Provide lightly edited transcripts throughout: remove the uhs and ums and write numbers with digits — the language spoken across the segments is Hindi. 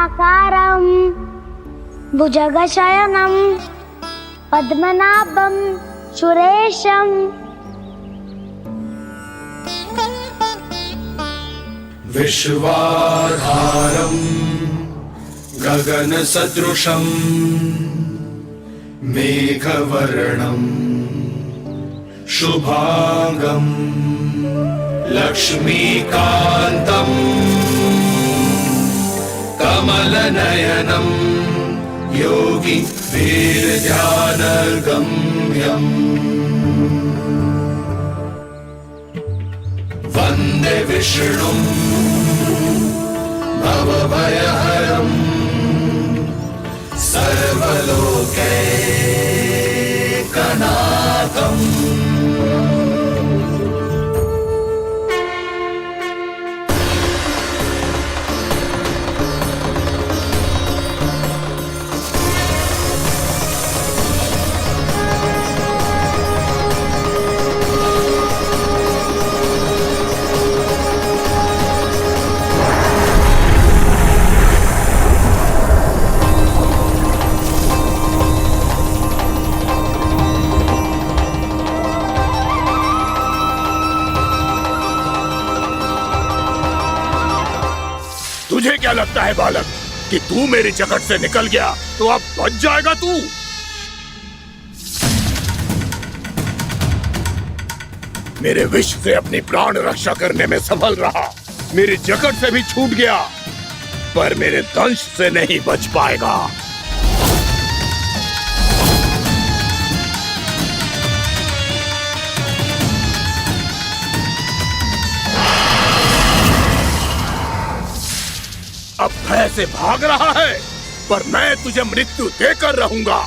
शुक्लांबरधराकारं भुजगशयनं पद्मनाभं सुरेशम्। विश्वाधारं गगनसदृशं मेघवर्णं शुभांगं लक्ष्मीकान्तं कमलनयनं योगी वीरध्यानगम्यम् वन्दे विष्णुं भवभयहरं सर्वलोकैकनाथम्। तुझे क्या लगता है बालक कि तू मेरी जकड़ से निकल गया तो अब बच जाएगा तू? मेरे विष से अपनी प्राण रक्षा करने में सफल रहा, मेरी जकड़ से भी छूट गया, पर मेरे दंश से नहीं बच पाएगा। अब भय से भाग रहा है, पर मैं तुझे मृत्यु देकर रहूंगा।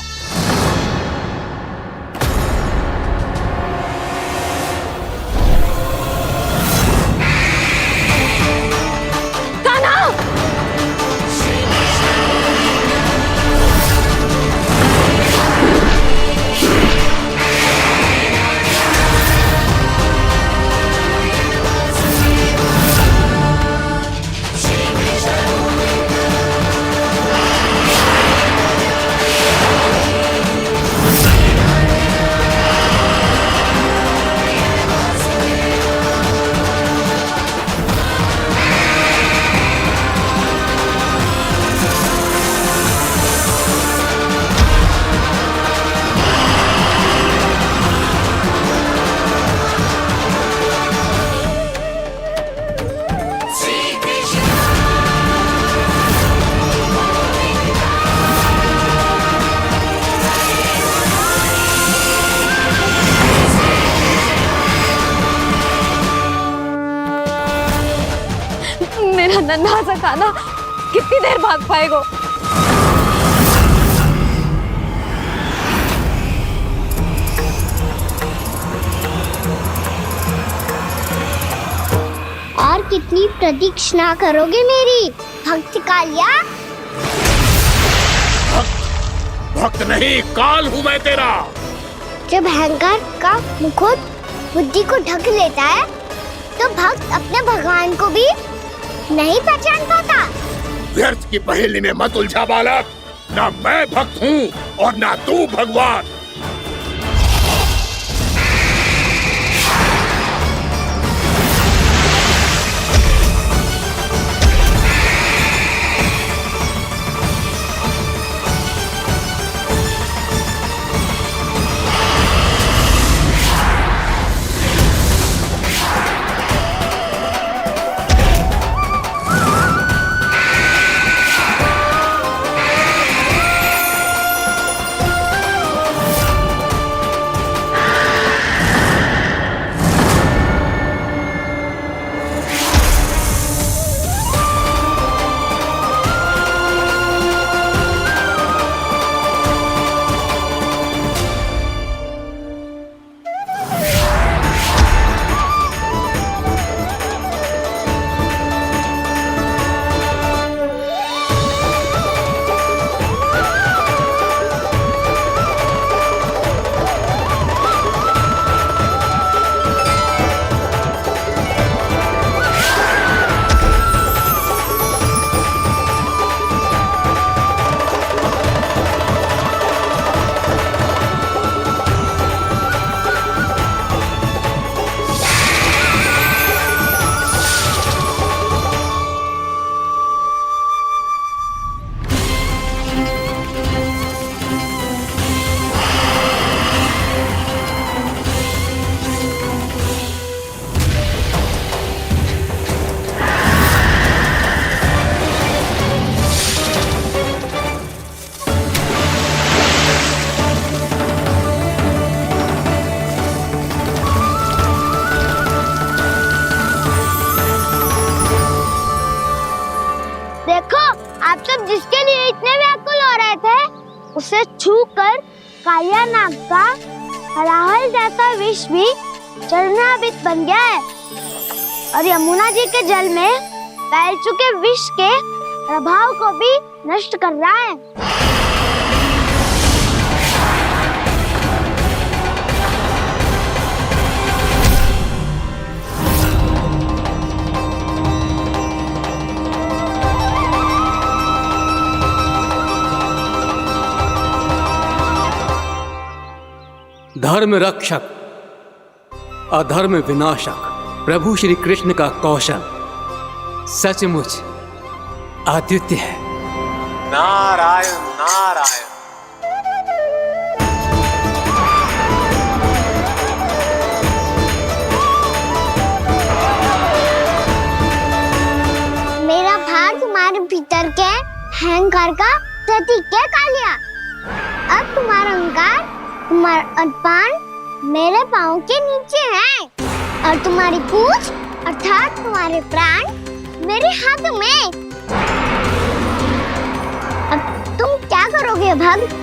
मेरा नन्हा सा कान्हा कितनी देर भाग पाएगा? और कितनी प्रतीक्षा करोगे मेरी भक्त कालिया? भक्त नहीं, काल हूं मैं तेरा। जब अहंकार का मुकुट बुद्धि को ढक लेता है तो भक्त अपने भगवान को भी नहीं पहचान पाता। व्यर्थ की पहेली में मत उलझा बालक, ना मैं भक्त हूँ और ना तू भगवान। इतने व्याकुल हो रहे थे, उसे छूकर कालिया नाग का हलाहल जैसा विष भी चरणामृत बन गया है और यमुना जी के जल में फैल चुके विष के प्रभाव को भी नष्ट कर रहा है। धर्म रक्षक अधर्म विनाशक प्रभु श्री कृष्ण का कौशल सचमुच अद्वितीय है। नारायण नारायण। मेरा भाग तुम्हारे भीतर के अहंकार का प्रतीक है कालिया। अब तुम्हारा अहंकार, तुम्हारा अर्पण मेरे पाँव के नीचे है और तुम्हारी पूंछ अर्थात तुम्हारे प्राण मेरे हाथ में। अब तुम क्या करोगे भक्त?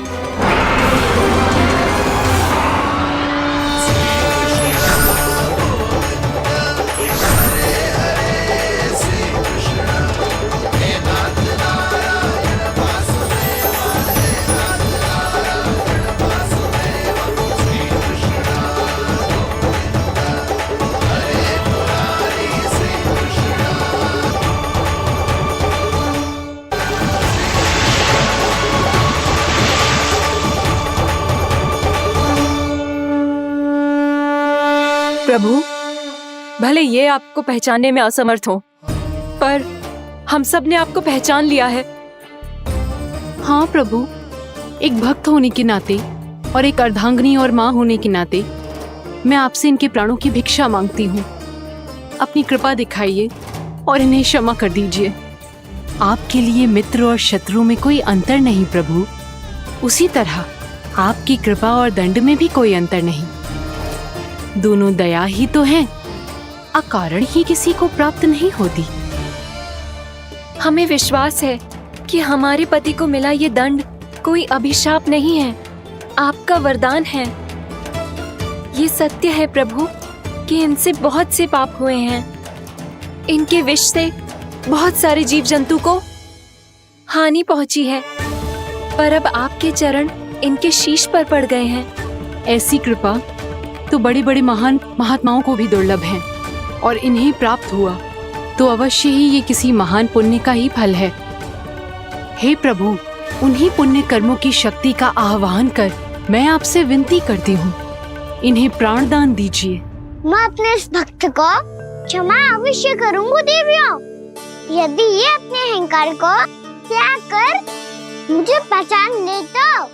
प्रभु, भले ये आपको पहचानने में असमर्थ हो, पर हम सब ने आपको पहचान लिया है। हाँ प्रभु, एक भक्त होने के नाते और एक अर्धांगिनी और माँ होने के नाते मैं आपसे इनके प्राणों की भिक्षा मांगती हूँ। अपनी कृपा दिखाइए और इन्हें क्षमा कर दीजिए। आपके लिए मित्र और शत्रु में कोई अंतर नहीं प्रभु। उसी तरह आपकी कृपा और दंड में भी कोई अंतर नहीं। दोनों दया ही तो हैं, अकारण ही किसी को प्राप्त नहीं होती। हमें विश्वास है कि हमारे पति को मिला ये दंड कोई अभिशाप नहीं है, आपका वरदान है। ये सत्य है प्रभु कि इनसे बहुत से पाप हुए हैं। इनके विष से बहुत सारे जीव जंतु को हानि पहुंची है, पर अब आपके चरण इनके शीश पर पड़ गए हैं। ऐसी कृपा तो बड़े बड़े महान महात्माओं को भी दुर्लभ है और इन्हें प्राप्त हुआ तो अवश्य ही ये किसी महान पुण्य का ही फल है। हे प्रभु, उन्हीं पुण्य कर्मों की शक्ति का आह्वान कर मैं आपसे विनती करती हूँ, इन्हें प्राण दान दीजिए। मैं अपने इस भक्त को क्षमा अवश्य करूंगी देवियों, यदि ये अपने अहंकार को त्याग कर मुझे पहचान ले तो।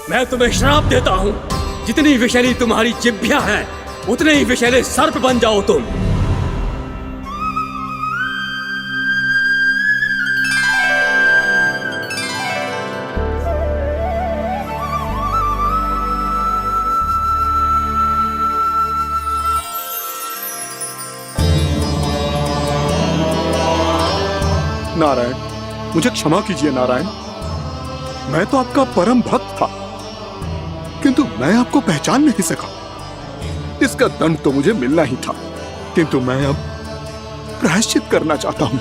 मैं तुम्हें श्राप देता हूँ, जितनी विषैली तुम्हारी जिह्वा है उतने ही विषैले सर्प बन जाओ तुम। नारायण, मुझे क्षमा कीजिए नारायण। मैं तो आपका परम भक्त था, किंतु मैं आपको पहचान नहीं सका। इसका दंड तो मुझे मिलना ही था, किंतु मैं अब प्रायश्चित करना चाहता हूं।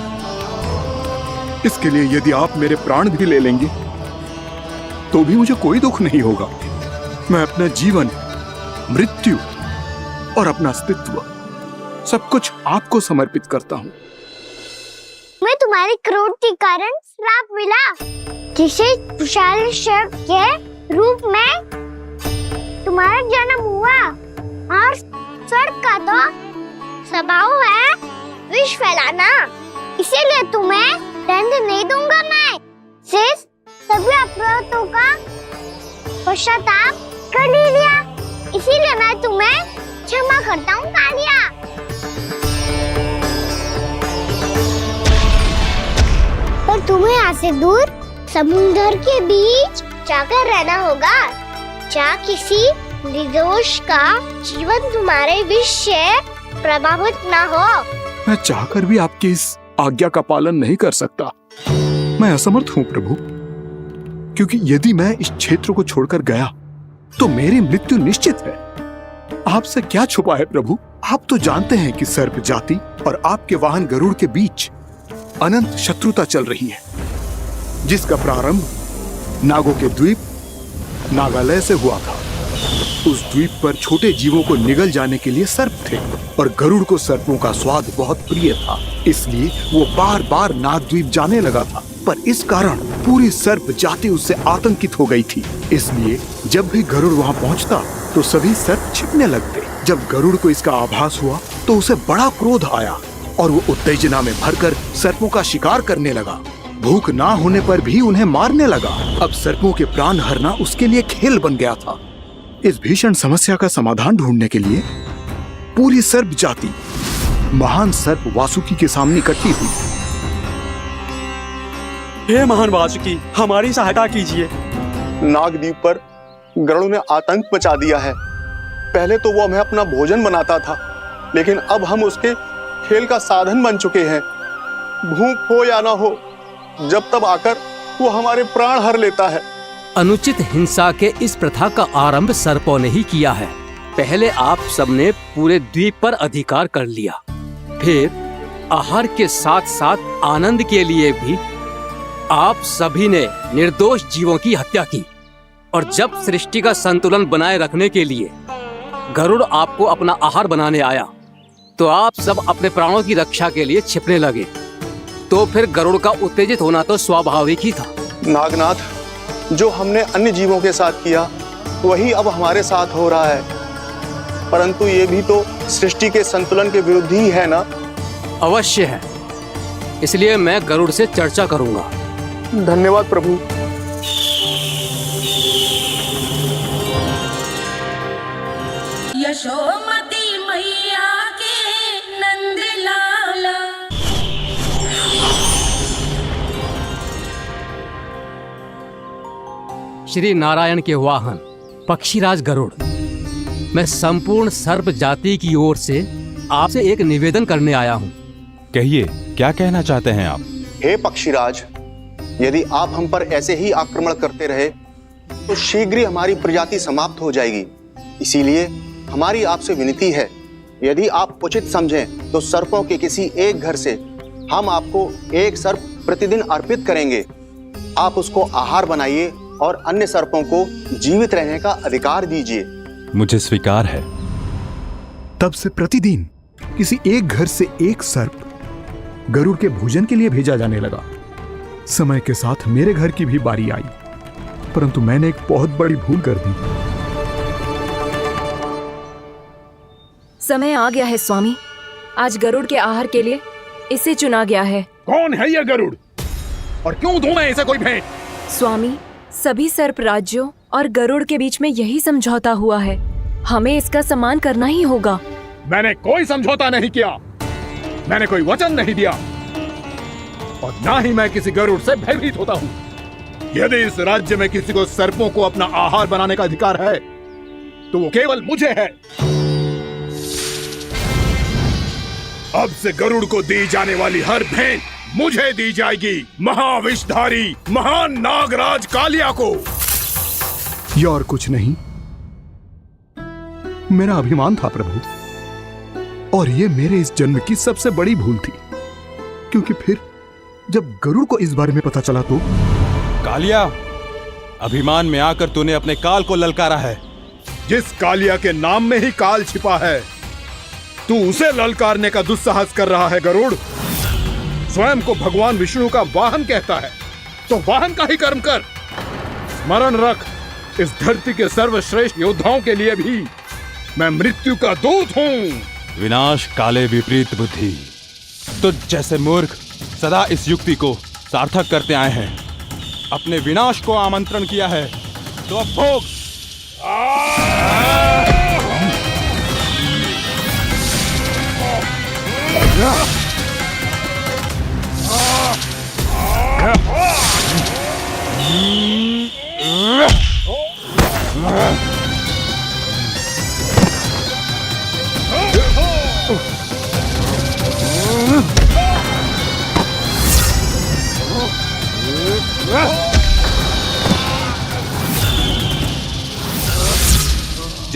इसके लिए यदि आप मेरे प्राण भी ले लेंगे तो भी मुझे कोई दुख नहीं होगा। मैं अपना जीवन, मृत्यु और अपना अस्तित्व सब कुछ आपको समर्पित करता हूं। मैं तुम्हारी क्रोध के कारण श्राप मिला, जिसे विशाल सर्प के रूप में तुम्हारा जन्म हुआ और सर्प का तो स्वभाव है विष फैलाना, इसीलिए तुम्हें दंड नहीं दूंगा। मैं सिर्फ सभी अपराधों का पश्चाताप कर लिया, इसीलिए मैं तुम्हें क्षमा करता हूँ कालिया। पर तुम्हें यहाँ से दूर समुद्र के बीच जाकर रहना होगा, जहाँ किसी निर्दोष का जीवन तुम्हारे विष से प्रभावित न हो। मैं चाहकर भी आपकी इस आज्ञा का पालन नहीं कर सकता। मैं असमर्थ हूँ प्रभु, क्योंकि यदि मैं इस क्षेत्र को छोड़कर गया तो मेरी मृत्यु निश्चित है। आपसे क्या छुपा है प्रभु? आप तो जानते हैं कि सर्प जाति और आपके वाहन गरुड़ के बीच अनंत शत्रुता चल रही है, जिसका प्रारंभ नागों के द्वीप नागालय से हुआ था। उस द्वीप पर छोटे जीवों को निगल जाने के लिए सर्प थे और गरुड़ को सर्पों का स्वाद बहुत प्रिय था, इसलिए वो बार बार नागद्वीप जाने लगा था। पर इस कारण पूरी सर्प जाति उससे आतंकित हो गई थी, इसलिए जब भी गरुड़ वहाँ पहुँचता तो सभी सर्प छिपने लगते। जब गरुड़ को इसका आभास हुआ तो उसे बड़ा क्रोध आया और वो उत्तेजना में भरकर सर्पों का शिकार करने लगा। भूख ना होने पर भी उन्हें मारने लगा। अब सर्पों के प्राण हरना उसके लिए खेल बन गया था। इस भीषण समस्या का समाधान ढूंढने के लिए पूरी सर्प जाति महान सर्प वासुकी के सामने इकट्ठी हुई। हे महान वासुकी, हमारी सहायता कीजिए। नागद्वीप पर गरुड़ ने आतंक मचा दिया है। पहले तो वो हमें अपना भोजन बनाता था, लेकिन अब हम उसके खेल का साधन बन चुके हैं। भूख हो या ना हो, जब तब आकर वो हमारे प्राण हर लेता है। अनुचित हिंसा के इस प्रथा का आरंभ सर्पों ने ही किया है। पहले आप सबने पूरे द्वीप पर अधिकार कर लिया, फिर आहार के साथ साथ आनंद के लिए भी आप सभी ने निर्दोष जीवों की हत्या की। और जब सृष्टि का संतुलन बनाए रखने के लिए गरुड़ आपको अपना आहार बनाने आया, तो आप सब अपने प्राणों की रक्षा के लिए छिपने लगे। तो फिर गरुड़ का उत्तेजित होना तो स्वाभाविक ही था। नागनाथ, जो हमने अन्य जीवों के साथ किया वही अब हमारे साथ हो रहा है, परंतु ये भी तो सृष्टि के संतुलन के विरुद्ध ही है ना? अवश्य है, इसलिए मैं गरुड़ से चर्चा करूंगा। धन्यवाद प्रभु। यशोमती मैया के नंद लाला। श्री नारायण के वाहन पक्षीराज गरुड़, मैं संपूर्ण सर्प जाति की ओर से आपसे एक निवेदन करने आया हूँ। कहिए, क्या कहना चाहते हैं आप? हे पक्षीराज, यदि आप हम पर ऐसे ही आक्रमण करते रहे तो शीघ्र ही हमारी प्रजाति समाप्त हो जाएगी। इसीलिए हमारी आपसे विनती है, यदि आप उचित समझें तो सर्पों के किसी एक घर से हम आपको एक सर्प प्रतिदिन अर्पित करेंगे। आप उसको आहार बनाइए और अन्य सर्पों को जीवित रहने का अधिकार दीजिए। मुझे स्वीकार है। तब से प्रतिदिन किसी एक घर से एक सर्प गरुड़ के भोजन के लिए भेजा जाने लगा। समय के साथ मेरे घर की भी बारी आई, परंतु मैंने एक बहुत बड़ी भूल कर दी। समय आ गया है स्वामी, आज गरुड़ के आहार के लिए इसे चुना गया है। कौन है यह गरुड़ और क्यों दूं मैं इसे कोई भेंट? स्वामी, सभी सर्प राज्यों और गरुड़ के बीच में यही समझौता हुआ है, हमें इसका सम्मान करना ही होगा। मैंने कोई समझौता नहीं किया, मैंने कोई वचन नहीं दिया और ना ही मैं किसी गरुड़ से भयभीत होता हूँ। यदि इस राज्य में किसी को सर्पों को अपना आहार बनाने का अधिकार है तो वो केवल मुझे है। अब से गरुड़ को दी जाने वाली हर भेंट मुझे दी जाएगी, महाविषधारी महान नागराज कालिया को। ये और कुछ नहीं, मेरा अभिमान था प्रभु, और ये मेरे इस जन्म की सबसे बड़ी भूल थी, क्योंकि फिर जब गरुड़ को इस बारे में पता चला तो। कालिया, अभिमान में आकर तूने अपने काल को ललकारा है। जिस कालिया के नाम में ही काल छिपा है, तू उसे ललकारने का दुस्साहस कर रहा है गरुड़। स्वयं को भगवान विष्णु का वाहन कहता है तो वाहन का ही कर्म कर। स्मरण रख, इस धरती के सर्वश्रेष्ठ योद्धाओं के लिए भी मैं मृत्यु का दूत हूँ। विनाश काले विपरीत बुद्धि, तुझ जैसे मूर्ख सदा इस युक्ति को सार्थक करते आए हैं। अपने विनाश को आमंत्रण किया है तो अब भोग।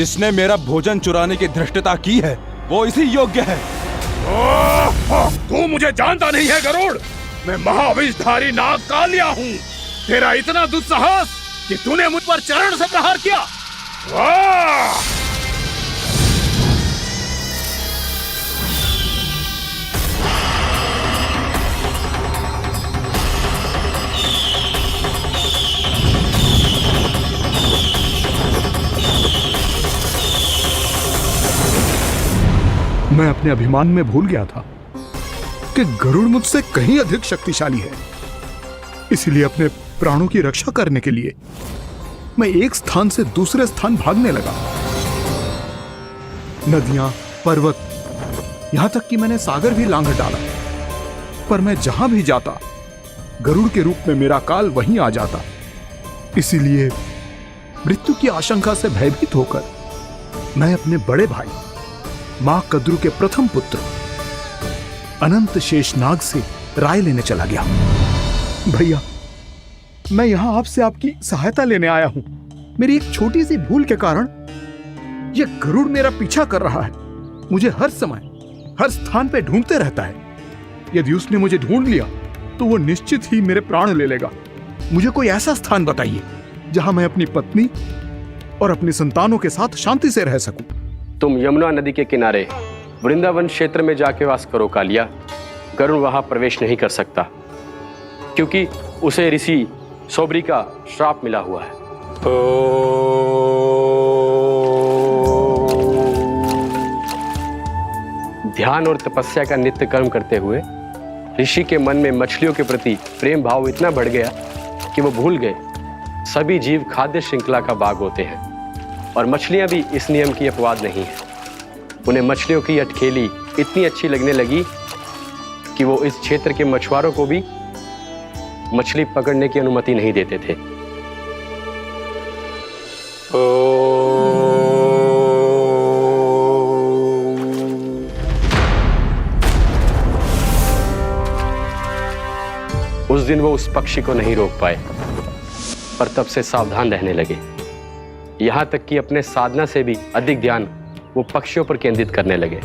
जिसने मेरा भोजन चुराने की धृष्टता की है वो इसी योग्य है। तू मुझे जानता नहीं है गरुड़, मैं महाविषधारी नाग कालिया हूँ। तेरा इतना दुस्साहस कि तूने मुझ पर चरण से प्रहार किया। वाह! मैं अपने अभिमान में भूल गया था कि गरुड़ मुझसे कहीं अधिक शक्तिशाली है। इसलिए अपने प्राणों की रक्षा करने के लिए मैं एक स्थान से दूसरे स्थान भागने लगा। नदियां, पर्वत, यहां तक कि मैंने सागर भी लांघ डाला, पर मैं जहां भी जाता गरुड़ के रूप में मेरा काल वहीं आ जाता। इसीलिए मृत्यु की आशंका से भयभीत होकर मैं अपने बड़े भाई मां कद्रू के प्रथम पुत्र अनंत शेषनाग से राय लेने चला गया। भैया, मैं यहां आपसे आपकी सहायता लेने आया हूं। मेरी एक छोटी सी भूल के कारण यह गरुड़ मेरा पीछा कर रहा है। मुझे हर समय हर स्थान पे ढूंढते रहता है। यदि उसने मुझे ढूंढ लिया तो वो निश्चित ही मेरे प्राण ले लेगा। मुझे कोई ऐसा स्थान बताइए जहां मैं अपनी पत्नी और अपनी संतानों के साथ शांति से रह सकूं। तुम यमुना नदी के किनारे वृंदावन क्षेत्र में जाके वास करो कालिया। गरुड़ वहां प्रवेश नहीं कर सकता क्योंकि उसे ऋषि सोबरी का श्राप मिला हुआ है। ध्यान और तपस्या का नित्य कर्म करते हुए ऋषि के मन में मछलियों के प्रति प्रेम भाव इतना बढ़ गया कि वो भूल गए सभी जीव खाद्य श्रृंखला का भाग होते हैं और मछलियां भी इस नियम की अपवाद नहीं है। उन्हें मछलियों की अटखेली इतनी अच्छी लगने लगी कि वो इस क्षेत्र के मछुआरों को भी मछली पकड़ने की अनुमति नहीं देते थे। उस दिन वो उस पक्षी को नहीं रोक पाए, पर तब से सावधान रहने लगे। यहां तक कि अपने साधना से भी अधिक ध्यान वो पक्षियों पर केंद्रित करने लगे।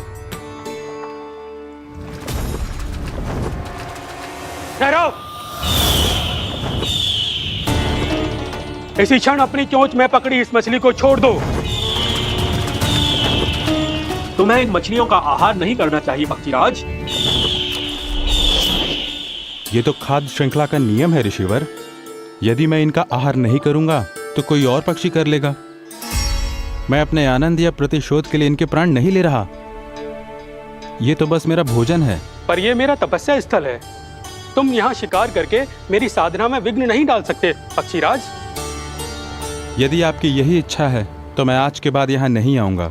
ठहरो! इसी क्षण अपनी चोंच में पकड़ी इस मछली को छोड़ दो। तुम्हें इन मछलियों का आहार नहीं करना चाहिए पक्षीराज। ये तो खाद्य श्रृंखला का नियम है ऋषिवर। यदि मैं इनका आहार नहीं करूंगा तो कोई और पक्षी कर लेगा। मैं अपने आनंद या प्रतिशोध के लिए इनके प्राण नहीं ले रहा। ये तो बस मेरा भोजन है। पर यह मेरा तपस्या स्थल है। तुम यहाँ शिकार करके मेरी साधना में विघ्न नहीं डाल सकते पक्षीराज। यदि आपकी यही इच्छा है तो मैं आज के बाद यहाँ नहीं आऊंगा।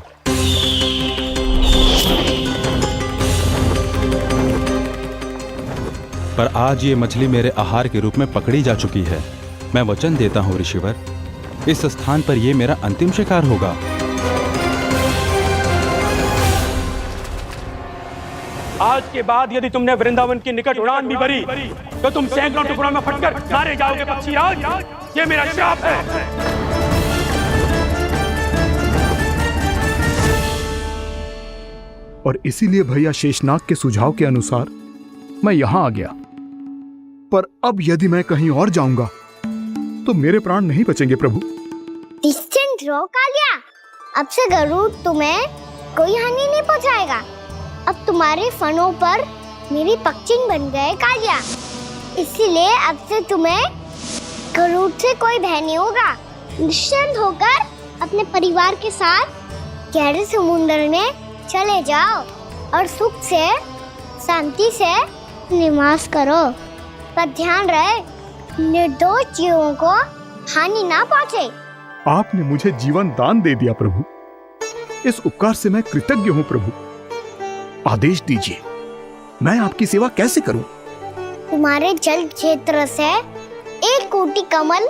पर आज ये मछली मेरे आहार के रूप में पकड़ी जा चुकी है। मैं वचन देता हूँ ऋषिवर, इस स्थान पर यह मेरा अंतिम शिकार होगा। आज के बाद यदि तुमने वृंदावन की निकट उड़ान भी भरी तो तुम सैकड़ों टुकड़ों में फटकर मारे जाओगे पक्षीराज। ये मेरा श्राप है। और इसीलिए भैया शेषनाग के सुझाव के अनुसार मैं यहां आ गया। पर अब यदि मैं कहीं और जाऊंगा तो मेरे प्राण नहीं बचेंगे प्रभु। डिस्टेंट रहो कालिया। अब से गरुड़ तुम्हें कोई हानि नहीं पहुंचाएगा। अब तुम्हारे फनों पर मेरी पक्षिंग बन गए कालिया। इसीलिए अब से तुम्हें गरुड़ से कोई भय नहीं होगा। निश्चिंत होकर अपने परिवार के साथ गहरे समुद्र में चले जाओ और सुख से शांति से निवास करो। पर ध्यान रहे निर्दोष जीवों को हानि ना पहुंचे। आपने मुझे जीवन दान दे दिया प्रभु। इस उपकार से मैं कृतज्ञ हूँ प्रभु। आदेश दीजिए, मैं आपकी सेवा कैसे करूं? तुम्हारे जल क्षेत्र से 1 कोटि कमल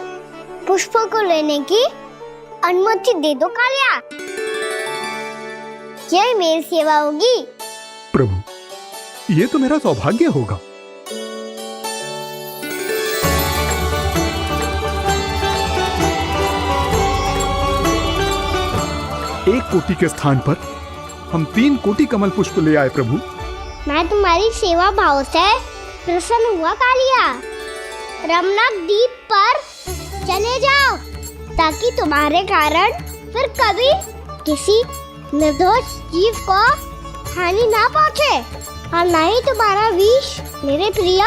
पुष्पों को लेने की अनुमति दे दो कालिया। यही मेरी सेवा होगी। प्रभु, ये तो मेरा सौभाग्य होगा। 1 कोटि के स्थान पर हम 3 कोटि कमल पुष्प ले आए प्रभु। मैं तुम्हारी सेवा भाव से प्रसन्न हुआ कालिया। रमनक द्वीप पर चले जाओ ताकि तुम्हारे कारण फिर कभी किसी निर्दोष जीव को हानि ना पहुंचे और न ही तुम्हारा विष मेरे प्रिय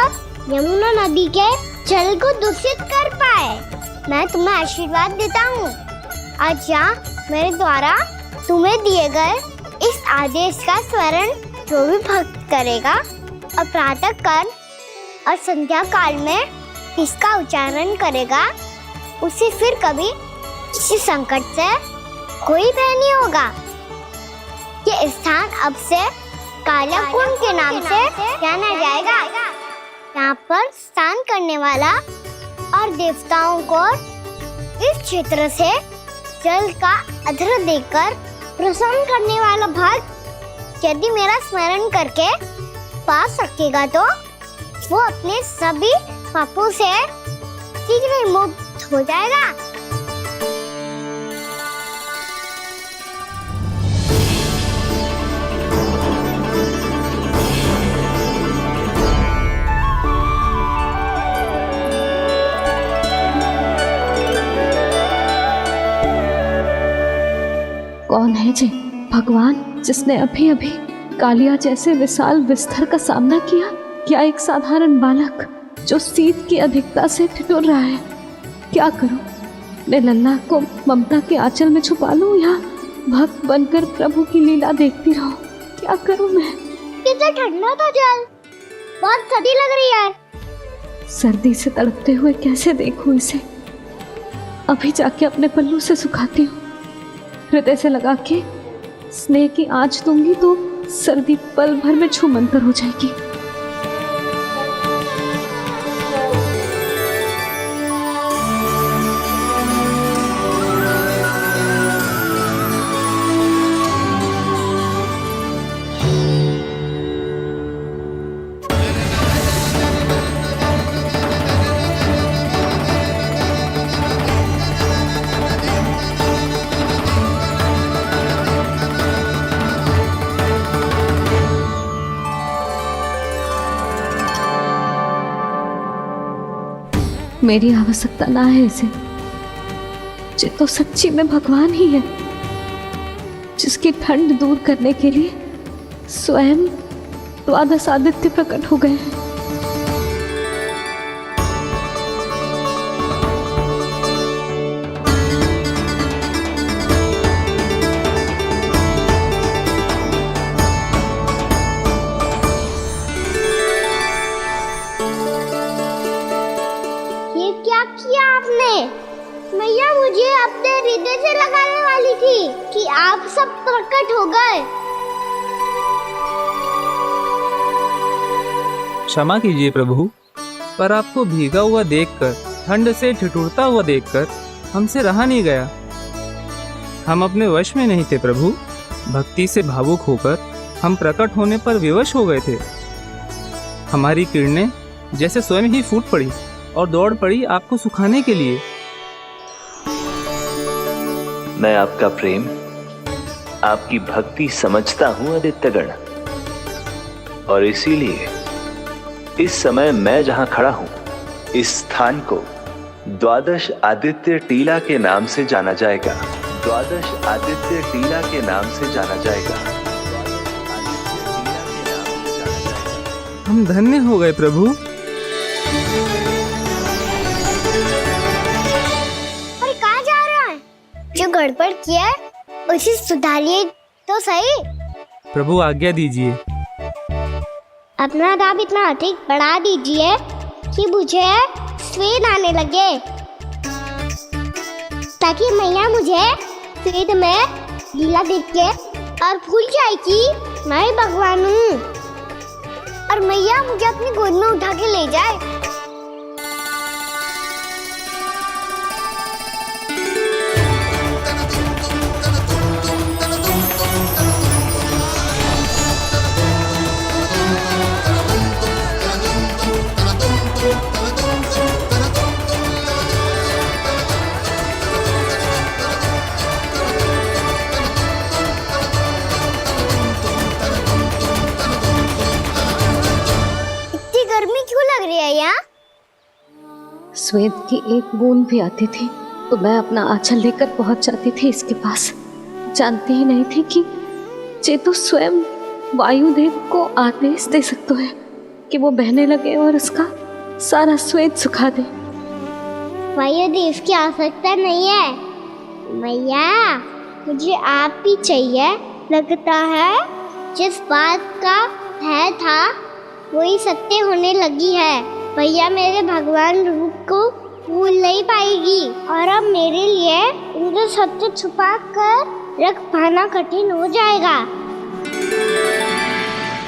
यमुना नदी के जल को दूषित कर पाए। मैं तुम्हें आशीर्वाद देता हूँ। आज यहाँ मेरे द्वारा तुम्हें दिए गए इस आदेश का स्मरण जो भी भक्त करेगा और प्रातः काल और संध्या काल में इसका उच्चारण करेगा उसे फिर कभी किसी संकट से कोई भय नहीं होगा। ये स्थान अब से काला कुंड के नाम से जाना जाएगा। यहाँ पर स्नान करने वाला और देवताओं को इस क्षेत्र से जल का अधर देकर प्रसन्न करने वाला भक्त यदि मेरा स्मरण करके पा सकेगा तो वो अपने सभी पापों से शीघ्र ही मुक्त हो जाएगा। कौन है जे भगवान जिसने अभी अभी कालिया जैसे विशाल विस्तर का सामना किया? क्या एक साधारण बालक जो शीत की अधिकता से ठिठुर रहा है? क्या करूं? मैं लल्ला को ममता के आंचल में छुपा लूं या भक्त बनकर प्रभु की लीला देखती रहूं? क्या करूं मैं? कितना ठंडा था जल, बहुत सर्दी लग रही है। सर्दी से तड़पते हुए कैसे देखूं इसे? अभी जाके अपने पल्लू से सुखाती हूँ। हृदय से लगा के स्नेह की आंच दूंगी तो सर्दी पल भर में छूमंतर हो जाएगी। मेरी आवश्यकता ना है इसे। ये तो सच्ची में भगवान ही है जिसकी ठंड दूर करने के लिए स्वयं द्वादश आदित्य प्रकट हो गए हैं। मैया मुझे अपने हृदय से लगाने वाली थी कि आप सब प्रकट हो गए। क्षमा कीजिए प्रभु, पर आपको भीगा हुआ देखकर, ठंड से ठिठुरता हुआ देखकर हमसे रहा नहीं गया। हम अपने वश में नहीं थे प्रभु। भक्ति से भावुक होकर हम प्रकट होने पर विवश हो गए थे। हमारी किरणें जैसे स्वयं ही फूट पड़ी और दौड़ पड़ी आपको सुखाने के लिए। मैं आपका प्रेम, आपकी भक्ति समझता हूं आदित्यगण, और इसीलिए इस समय मैं जहां खड़ा हूं, इस स्थान को द्वादश आदित्य टीला के नाम से जाना जाएगा। द्वादश आदित्य टीला के नाम से जाना जाएगा। हम धन्य हो गए प्रभु। और कहाँ जा रहा है? जो गड़बड़ किया है उसे सुधारिए तो सही। प्रभु आज्ञा दीजिए। अपना दाम इतना अधिक बढ़ा दीजिए कि मुझे स्वेद आने लगे, ताकि मैया मुझे स्वेद में लीला देख के और भूल जाए कि मैं ही भगवान हूँ, और मैया मुझे अपनी गोद में उठा के ले जाए। श्वेत की एक बूंद भी आती थी तो मैं अपना आंचल लेकर पहुंच जाती थी इसके पास। जानती ही नहीं थी कि चेतु स्वयं वायुदेव को आदेश दे सकते हैं कि वो बहने लगे और उसका सारा श्वेत सुखा दे। वायुदेव की आवश्यकता नहीं है मैया, मुझे आप ही चाहिए। लगता है जिस बात का है था वही सत्य होने लगी है। भैया मेरे भगवान रूप को भूल नहीं पाएगी और अब मेरे लिए इनका सत्य छुपा कर रख पाना कठिन हो जाएगा।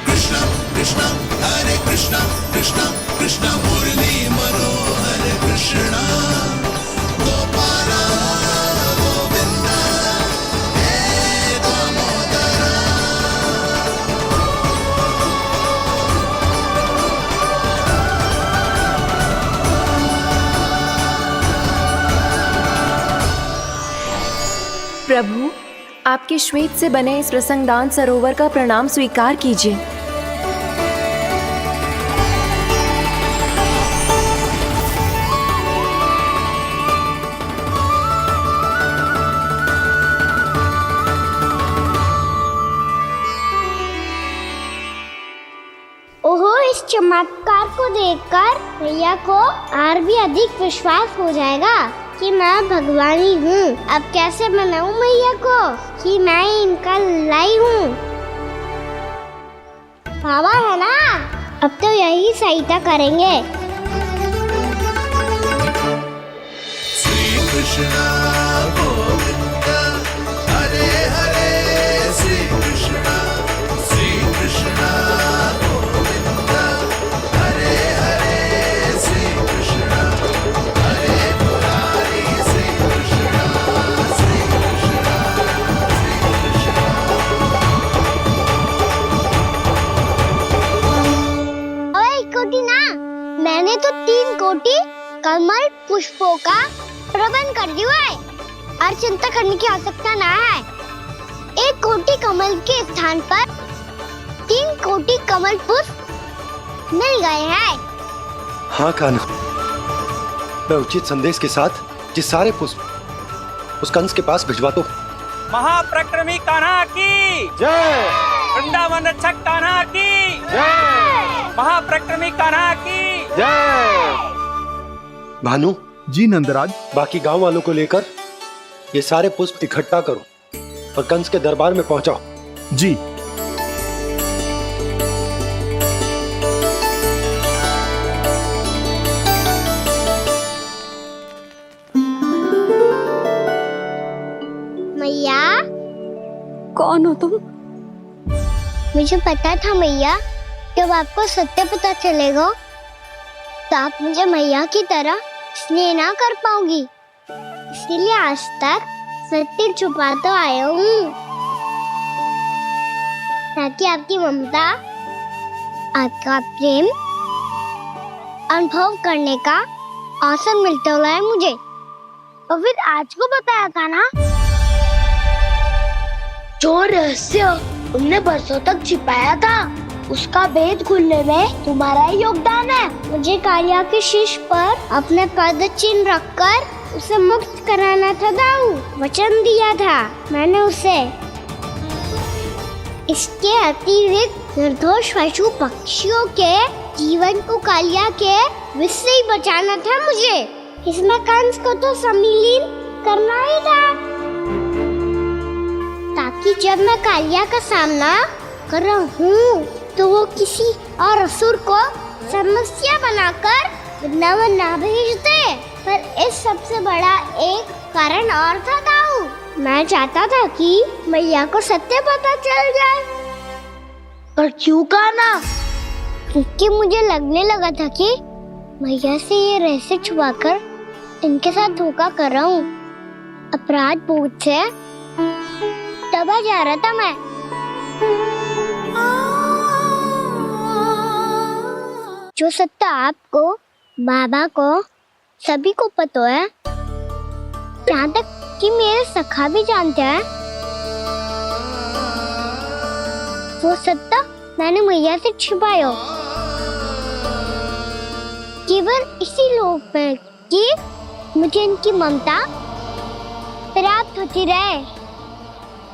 कृष्णा कृष्णा हरे कृष्णा कृष्णा कृष्णा मुरली मनोहर कृष्णा गोपाला गोविंदा हे दामोदरा। प्रभु, आपके श्वेत से बने इस प्रसंगदान सरोवर का प्रणाम स्वीकार कीजिए। ओहो, इस चमत्कार को देखकर भैया को और भी अधिक विश्वास हो जाएगा कि मैं भगवानी हूँ। अब कैसे मनाऊं मैया को कि मैं इनका लाई हूँ। बाबा है ना, अब तो यही सहायता करेंगे। श्री कृष्णा गोविंदा हरे हरे श्री कृष्णा गोविंदा हरे हरे श्री कृष्णा हरे मुरारी श्री कृष्णा श्री कृष्णा श्री कृष्णा। ओए कोटी ना, मैंने तो 3 कोटी कमल पुष्पों का प्रबंध कर दिया है और चिंता करने की आवश्यकता ना है। 1 कोटी कमल के स्थान पर 3 कोटी कमल पुष्प मिल गए हैं। हाँ कान्हा, मैं उचित संदेश के साथ ये सारे पुष्प उस कंस के पास भिजवाता हूँ। महाप्रक्रमी कान्हा की जय। वृंदावन रक्षक कान्हा की जय। महाप्रक्रमी कान्हा की जय। भानु जी नंदराज। बाकी गांव वालों को लेकर ये सारे पुष्प इकट्ठा करो और कंस के दरबार में पहुंचाओ। जी। मैया, कौन हो तुम? मुझे पता था मैया, जब आपको सत्य पता चलेगा तो आप मुझे मैया की तरह स्नेह ना कर पाओगी। इसीलिए आज तक सत्य छुपाता आया हूँ ताकि आपकी ममता, आपका प्रेम अनुभव करने का अवसर मिलता हुआ है मुझे। और फिर आज को बताया था ना, जो रहस्य तुमने बरसों तक छिपाया था उसका भेद खुलने में तुम्हारा ही योगदान है। मुझे कालिया के शीश पर अपने पद चिन्ह रखकर उसे मुक्त कराना था दाऊ, वचन दिया था मैंने उसे। इसके अतिरिक्त निर्दोष पशु पक्षियों के जीवन को कालिया के विष से ही बचाना था मुझे। इसमें कंस को तो सम्मिलित करना ही था ताकि जब मैं कालिया का सामना कर रहा हूँ तो वो किसी और असुर को समस्या बनाकर वृंदावन ना भेज दे। पर इस सबसे बड़ा एक कारण और था दाऊ, मैं चाहता था कि मैया को सत्य पता चल जाए। पर क्यों कहा ना? क्योंकि मुझे लगने लगा था कि मैया से ये रहस्य छुपाकर इनके साथ धोखा कर रहा हूँ। अपराध बोध से दबा जा रहा था मैं। जो सत्य आपको, बाबा को, सभी को पता है, यहाँ तक कि मेरे सखा भी जानते हैं, वो सत्य मैंने मैया से छिपाया। केवल इसी लोक में कि मुझे इनकी ममता प्राप्त होती रहे,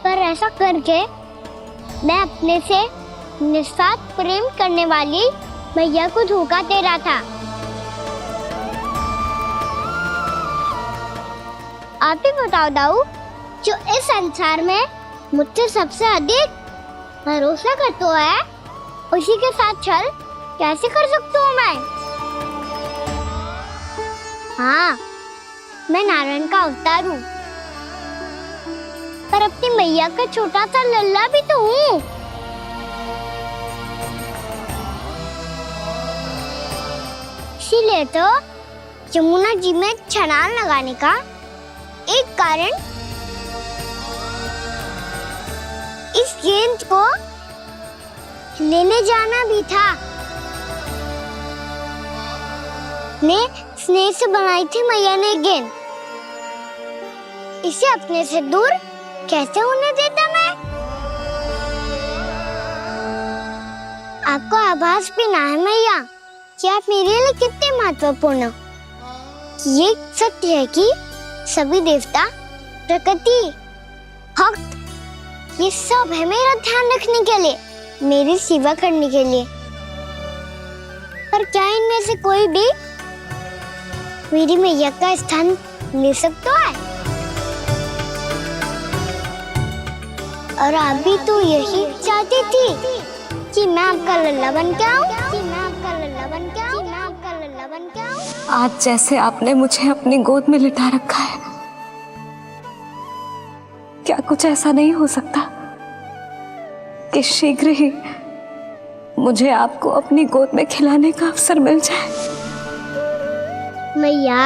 पर ऐसा करके मैं अपने से निस्वार्थ प्रेम करने वाली मैया को धोखा दे रहा था। आप ही बताओ दाऊ, जो इस संसार में मुझसे सबसे अधिक भरोसा करता है, उसी के साथ छल कैसे कर सकता हूँ मैं? हाँ, मैं नारायण का अवतार हूँ, पर अपनी मैया का छोटा सा लल्ला भी तो हूँ। इसीलिए तो यमुना जी में छलांग लगाने का एक कारण इस गेंद को लेने जाना भी था। ने स्नेह से बनाई थी मैया ने गेंद, इसे अपने से दूर कैसे होने देता मैं? आपको आभास भी ना है मैया कि आप मेरे लिए कितने महत्वपूर्ण हो। ये सत्य है कि सभी देवता, प्रकृति, भक्त, ये सब है मेरा ध्यान रखने के लिए, मेरी सेवा करने के लिए। पर क्या इनमें से कोई भी मेरी मैया का स्थान ले सकता है? और आप भी तो यही चाहती थी कि मैं आपका लल्ला बन के आऊं, कि मैं आपका लल्ला बन के आऊं, कि मैं आपका लल्ला बन के आऊं। आज जैसे आपने मुझे अपनी गोद में लिटा रखा है, क्या कुछ ऐसा नहीं हो सकता कि शीघ्र ही मुझे आपको अपनी गोद में खिलाने का अवसर मिल जाए? मैया,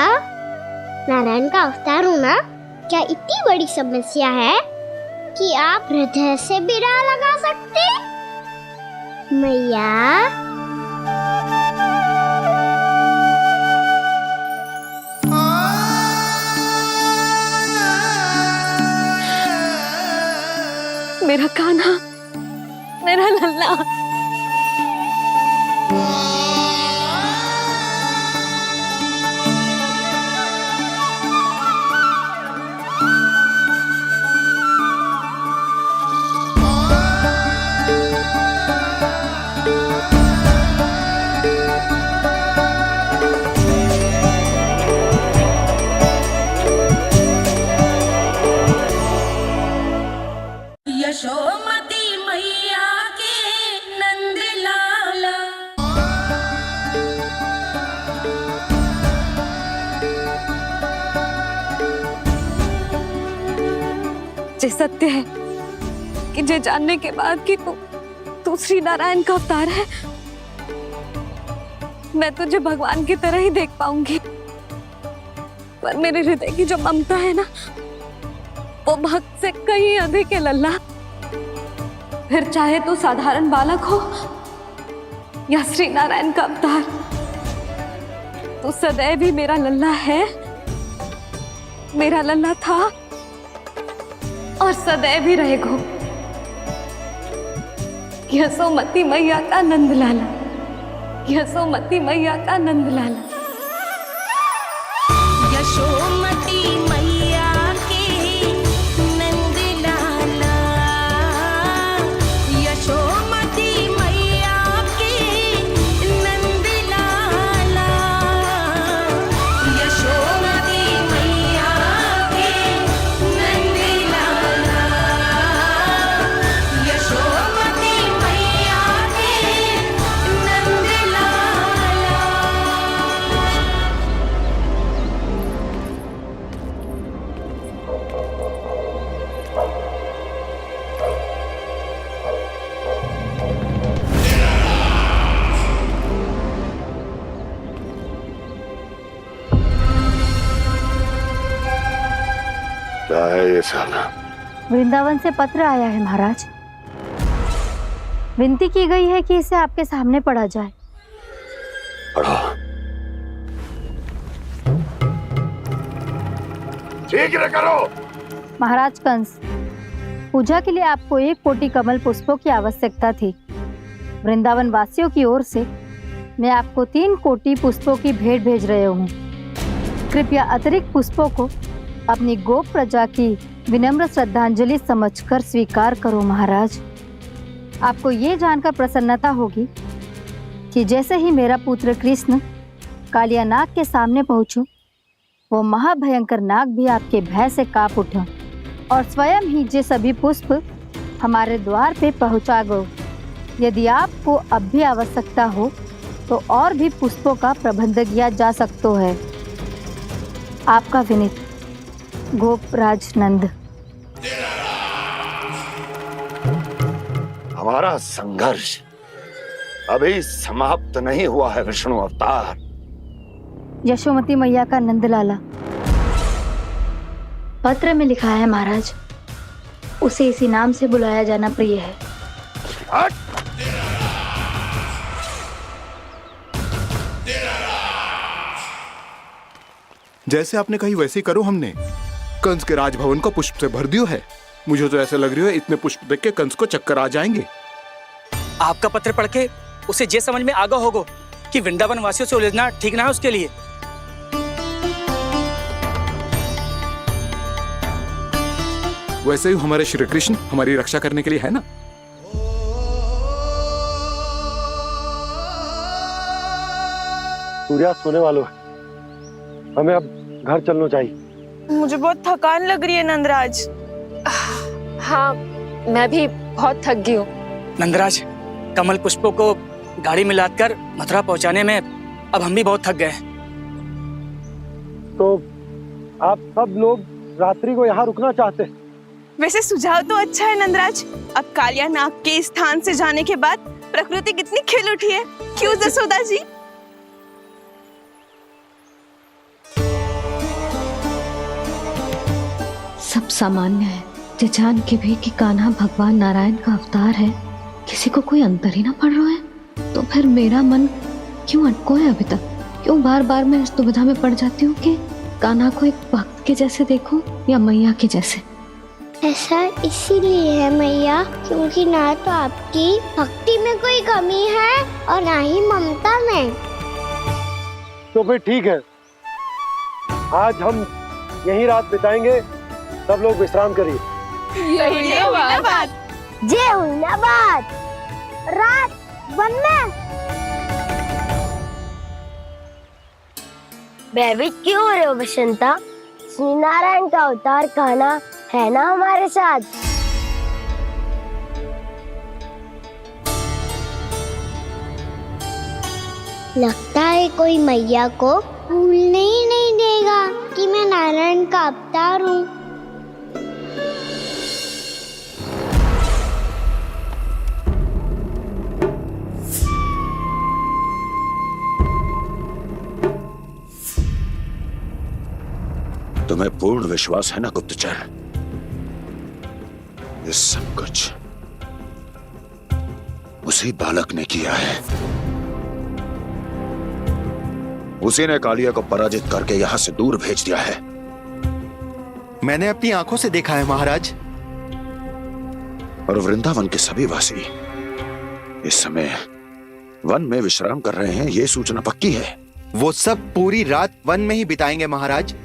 नारायण का अवतार होना क्या इतनी बड़ी समस्या है कि आप हृदय से भी राह लगा सकते? मैया, मेरा कान्हा, मेरा लल्ला। यशोमती मैया के नंद लाला। ये सत्य है कि ये जानने के बाद कि तू श्री नारायण का अवतार है, मैं तुझे भगवान की तरह ही देख पाऊंगी। पर मेरे हृदय की जो ममता है ना, वो भक्त से कहीं अधिक है लल्ला। फिर चाहे तू साधारण बालक हो या श्री नारायण का अवतार, तू सदैव ही मेरा लल्ला है, मेरा लल्ला था और सदैव ही रहेगा। यशोमती मैया का नंद लाला, यशोमती मैया का नंद लाला। यशोमती मैया के नंद लाला। यशोमती मैया के नंद लाला। यशोमती मैया के नंद लाला। यशोमती मैया के नंद लाला। क्या है ये साला? वृंदावन से पत्र आया है महाराज। विनती की गई है कि इसे आपके सामने पढ़ा जाए। पढ़ो। शीघ्र करो। महाराज कंस, पूजा के लिए आपको 1 कोटि कमल पुष्पों की आवश्यकता थी। वृंदावन वासियों की ओर से मैं आपको 3 कोटि पुष्पों की भेंट भेज रहे हूँ। कृपया अतिरिक्त पुष्पों को अपनी गोप प्रजा की विनम्र श्रद्धांजलि समझकर स्वीकार करो महाराज। आपको ये जानकर प्रसन्नता होगी कि जैसे ही मेरा पुत्र कृष्ण कालिया नाग के सामने पहुंचो, वो महाभयंकर नाग भी आपके भय से कांप उठा और स्वयं ही ये सभी पुष्प हमारे द्वार पे पहुंचा गो। यदि आपको अब भी आवश्यकता हो तो और भी पुष्पों का प्रबंध किया जा सकता है। आपका विनीत गोपराज नंद। हमारा संघर्ष अभी समाप्त नहीं हुआ है विष्णु अवतार। यशोमती मैया का नंदलाला। पत्र में लिखा है महाराज, उसे इसी नाम से बुलाया जाना प्रिय है। जैसे आपने कही वैसे ही करो। हमने कंस के राजभवन को पुष्प से भर दियो है। मुझे तो ऐसे लग रही है इतने पुष्प देख के कंस को चक्कर आ जाएंगे। आपका पत्र पढ़ के उसे ये समझ में आगा होगा कि वृंदावन वासियों से उलझना ठीक ना है उसके लिए। वैसे ही हमारे श्री कृष्ण हमारी रक्षा करने के लिए है ना। सूर्यास्त होने वाला है, हमें अब घर चलना चाहिए। मुझे बहुत थकान लग रही है नंदराज। हाँ, मैं भी बहुत थक गई हूँ। नंदराज, कमल पुष्पों को गाड़ी में लादकर मथुरा पहुंचाने में अब हम भी बहुत थक गए। तो आप सब लोग रात्रि को यहाँ रुकना चाहते हैं? वैसे सुझाव तो अच्छा है नंदराज। अब कालिया नाग के इस स्थान से जाने के बाद प्रकृति कितनी खिल उठी है, क्यों जसोदा जी? सब सामान्य है। ये जान के भी कि कान्हा भगवान नारायण का अवतार है, किसी को कोई अंतर ही ना पड़ रहा है, तो फिर मेरा मन क्यों अटको है अभी तक? क्यों बार बार मैं इस दुविधा में पड़ जाती हूँ कि कान्हा को एक भक्त के जैसे देखूं या मैया के जैसे? ऐसा इसीलिए है मैया क्योंकि ना तो आपकी भक्ति में कोई कमी है और ना ही ममता में। तो फिर ठीक है, आज हम यहीं रात बिताएंगे। सब लोग विश्राम करिए। जय हुइलाबाद। जय हुइलाबाद। रात वन में भयभीत क्यों हो रहे हो बसंता? श्री नारायण का अवतार कान्हा है ना हमारे साथ। लगता है कोई मैया को भूलने ही नहीं देगा कि मैं नारायण का अवतार हूँ। तुम्हें पूर्ण विश्वास है ना गुप्तचर? ये सब कुछ उसी बालक ने किया है। उसी ने कालिया को पराजित करके यहां से दूर भेज दिया है। मैंने अपनी आंखों से देखा है महाराज। और वृंदावन के सभी वासी इस समय वन में विश्राम कर रहे हैं, ये सूचना पक्की है। वो सब पूरी रात वन में ही बिताएंगे महाराज।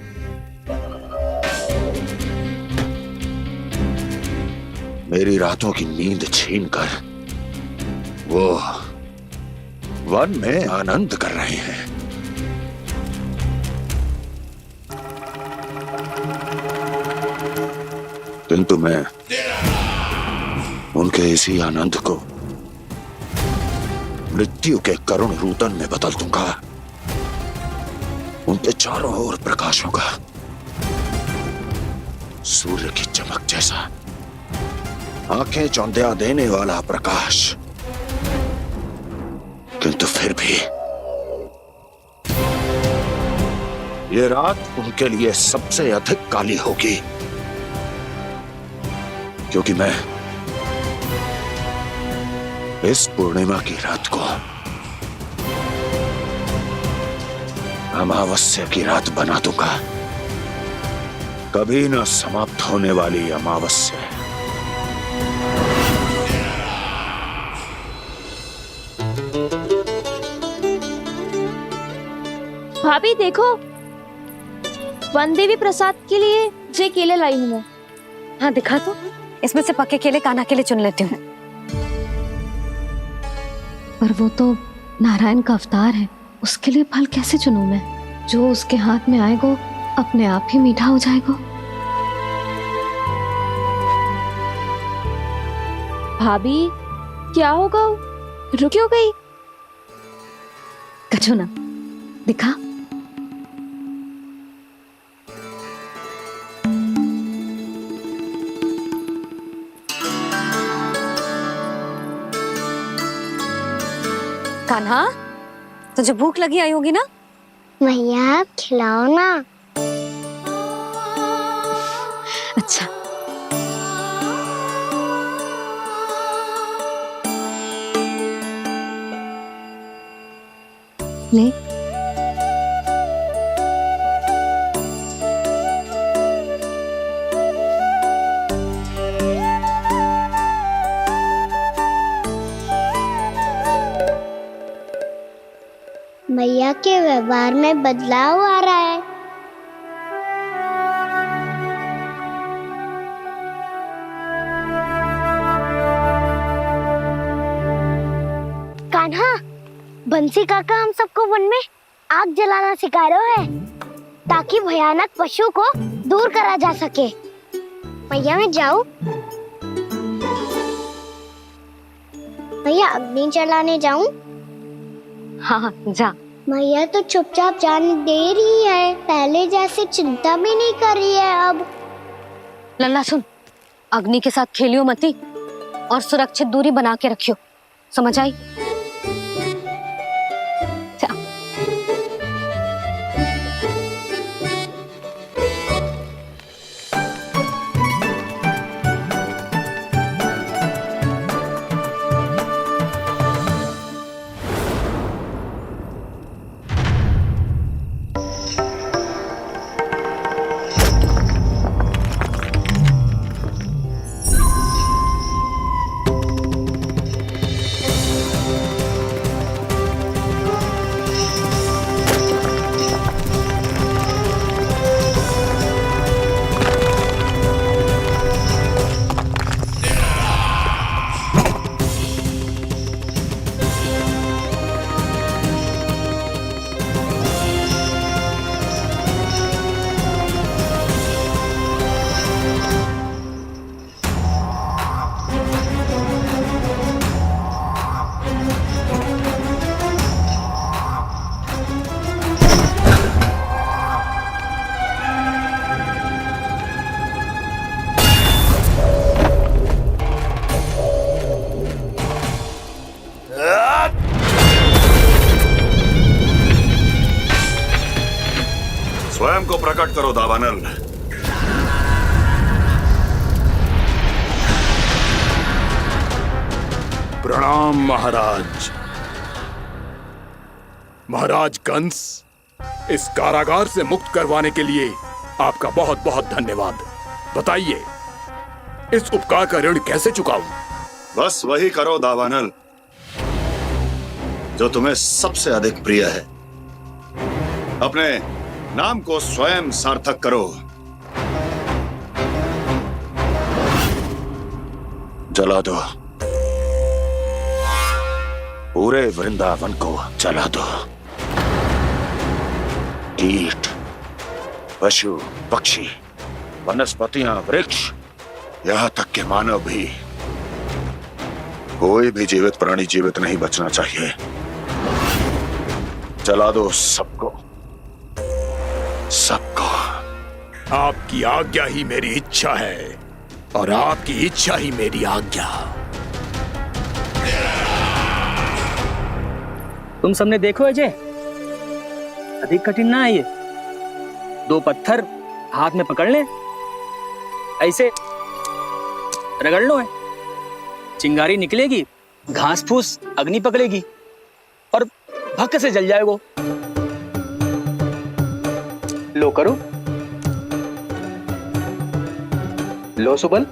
मेरी रातों की नींद छीनकर वो वन में आनंद कर रहे हैं। किंतु मैं उनके इसी आनंद को मृत्यु के करुण रूदन में बदल दूंगा। उनके चारों ओर प्रकाश होगा, सूर्य की चमक जैसा, आंखें चौंधिया देने वाला प्रकाश। किंतु फिर भी ये रात उनके लिए सबसे अधिक काली होगी, क्योंकि मैं इस पूर्णिमा की रात को अमावस्या की रात बना दूंगा। कभी न समाप्त होने वाली अमावस्या। भाभी देखो, वन देवी प्रसाद के लिए जे केले लाई हूँ मैं। हाँ दिखा तो, इसमें से पक्के केले कान्हा के लिए चुन लेती हूँ। पर वो तो नारायण का अवतार है, उसके लिए फल कैसे चुनूं मैं? जो उसके हाथ में आएगा अपने आप ही मीठा हो जाएगा। भाभी क्या होगा? रुक क्यों गई? कछू ना दिखा। कान्हा, तुझे भूख लगी आई होगी ना? भैया आप खिलाओ ना। अच्छा। ले। भैया के व्यवहार में बदलाव आ रहा है। कान्हा, बंसी काका हम सबको वन में आग जलाना सिखा रहा है ताकि भयानक पशु को दूर करा जा सके। भैया मैं जाऊं? भैया अग्नि जलाने जाऊं? हाँ जा। भैया तो चुपचाप जाने दे रही है, पहले जैसे चिंता भी नहीं कर रही है अब। लल्ला सुन, अग्नि के साथ खेलियो मती और सुरक्षित दूरी बना के रखियो, समझ आई? स्वयं को प्रकट करो दावानल। प्रणाम महाराज। महाराज कंस, इस कारागार से मुक्त करवाने के लिए आपका बहुत बहुत धन्यवाद। बताइए, इस उपकार का ऋण कैसे चुकाऊं? बस वही करो दावानल जो तुम्हें सबसे अधिक प्रिय है। अपने नाम को स्वयं सार्थक करो। जला दो, पूरे वृंदावन को जला दो। कीट, पशु, पक्षी, वनस्पतियां, वृक्ष, यहां तक के मानव भी, कोई भी जीवित प्राणी जीवित नहीं बचना चाहिए। जला दो सबको, सबको। आपकी आज्ञा ही मेरी इच्छा है और आपकी इच्छा ही मेरी आज्ञा। तुम सबने देखो अजय, अधिक कठिन ना है ये। 2 पत्थर हाथ में पकड़ ले, ऐसे रगड़ लो है, चिंगारी निकलेगी, घास फूस अग्नि पकड़ेगी और भक्क से जल जाएगा। लो करो, लो सुबल।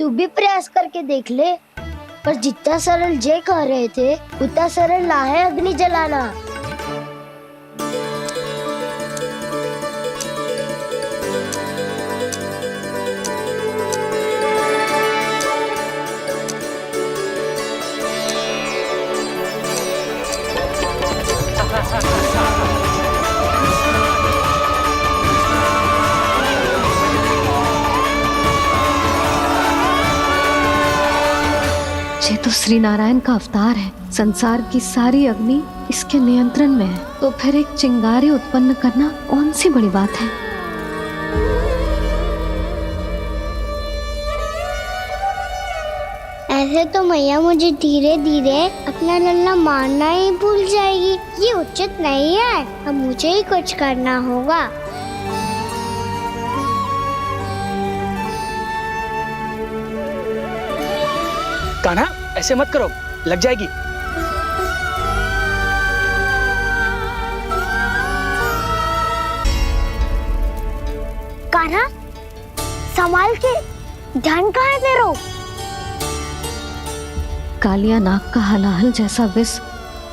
तू भी प्रयास करके देख ले। पर जितना सरल जे कह रहे थे उतना सरल ना है अग्नि जलाना। ये तो श्री नारायण का अवतार है। संसार की सारी अग्नि इसके नियंत्रण में है, तो फिर एक चिंगारी उत्पन्न करना कौन सी बड़ी बात है। ऐसे तो मैया मुझे धीरे धीरे अपना लल्ला मारना ही भूल जाएगी। ये उचित नहीं है। अब मुझे ही कुछ करना होगा। कान्हा, ऐसे मत करो, लग जाएगी। कान्हा, संभाल के, ध्यान कहाँ है तेरा? कालिया नाग का हलाहल जैसा विष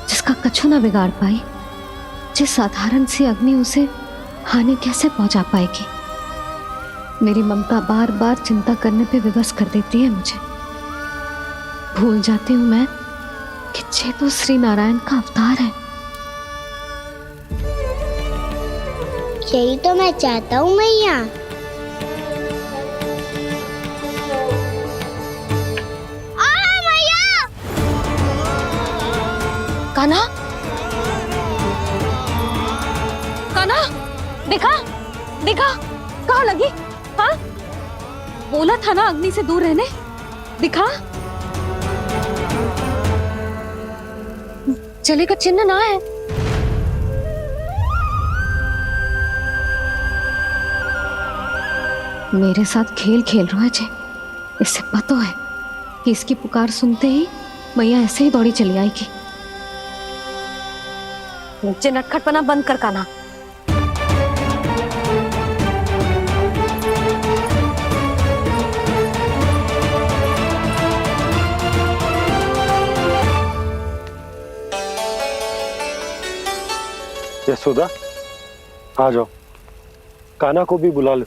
जिसका कछु न बिगाड़ पाई, जिस साधारण सी अग्नि उसे हानि कैसे पहुंचा पाएगी। मेरी ममता बार बार चिंता करने पे विवश कर देती है मुझे। भूल जाती हूँ मैं कि ये तो श्री नारायण का अवतार है। यही तो मैं चाहता हूँ मैया। कान्हा, कान्हा, देखा देखा, कहाँ लगी? हाँ, बोला था ना अग्नि से दूर रहने। दिखा, जले का चिन्ह ना है। मेरे साथ खेल खेल रहा है जे। इससे पता है कि इसकी पुकार सुनते ही मैया ऐसे ही दौड़ी चली आएगी। मुझे नटखटपना बंद कर कान्हा। यशोदा, आ जाओ, कान्हा को भी बुला लो।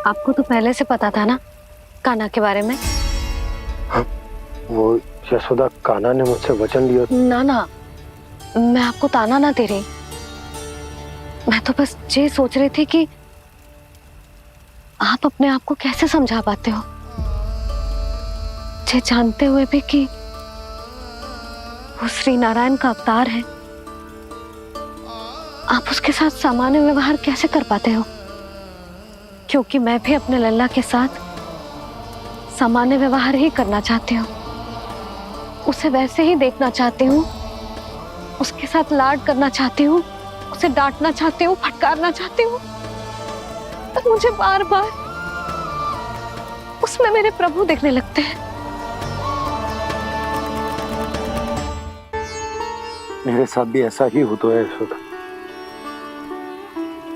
आपको तो पहले से पता था ना कान्हा के बारे में? हाँ, वो यशोदा, कान्हा ने मुझसे वचन लिया। ना ना, मैं आपको ताना ना दे रही। मैं तो बस ये सोच रही थी कि आप अपने आप को कैसे समझा पाते हो, ये जानते हुए भी कि वो श्री नारायण का अवतार है। आप उसके साथ सामान्य व्यवहार कैसे कर पाते हो? क्योंकि मैं भी अपने लल्ला के साथ सामान्य व्यवहार ही करना चाहती हूँ। उसे वैसे ही देखना चाहती हूँ, उसके साथ लाड करना चाहती हूँ, उसे डांटना चाहती हूँ, फटकारना चाहती हूँ। तो मुझे बार बार उसमें मेरे प्रभु दिखने लगते हैं। मेरे साथ भी ऐसा ही होता है यशोदा।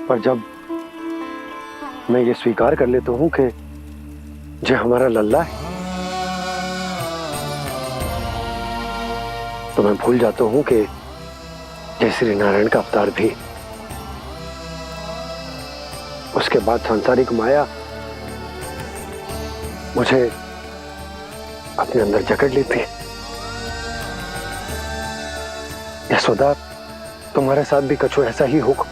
पर जब मैं ये स्वीकार कर लेता हूँ कि जो हमारा लल्ला है, तो मैं भूल जाता हूँ कि जय श्री नारायण का अवतार भी। उसके बाद सांसारिक माया मुझे अपने अंदर जकड़ लेती है। यशोदा, तुम्हारे साथ भी कछु ऐसा ही होगा।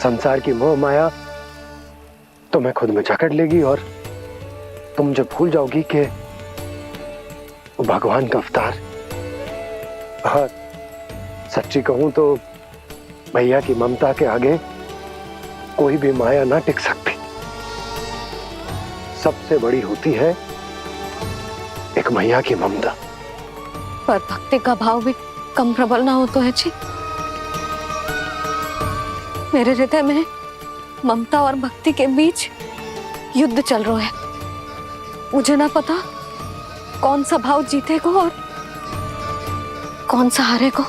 संसार की मोह माया तुम्हें खुद में जकड़ लेगी और तुम जब भूल जाओगी कि वो भगवान का अवतार। हाँ, सच्ची कहूं तो भैया की ममता के आगे कोई भी माया ना टिक सकती। सबसे बड़ी होती है एक मैया की ममता। पर भक्ति का भाव भी कम प्रबल ना हो तो है जी। मेरे हृदय में ममता और भक्ति के बीच युद्ध चल रहा है। मुझे ना पता कौन सा भाव जीतेगा और कौन सहारेगा?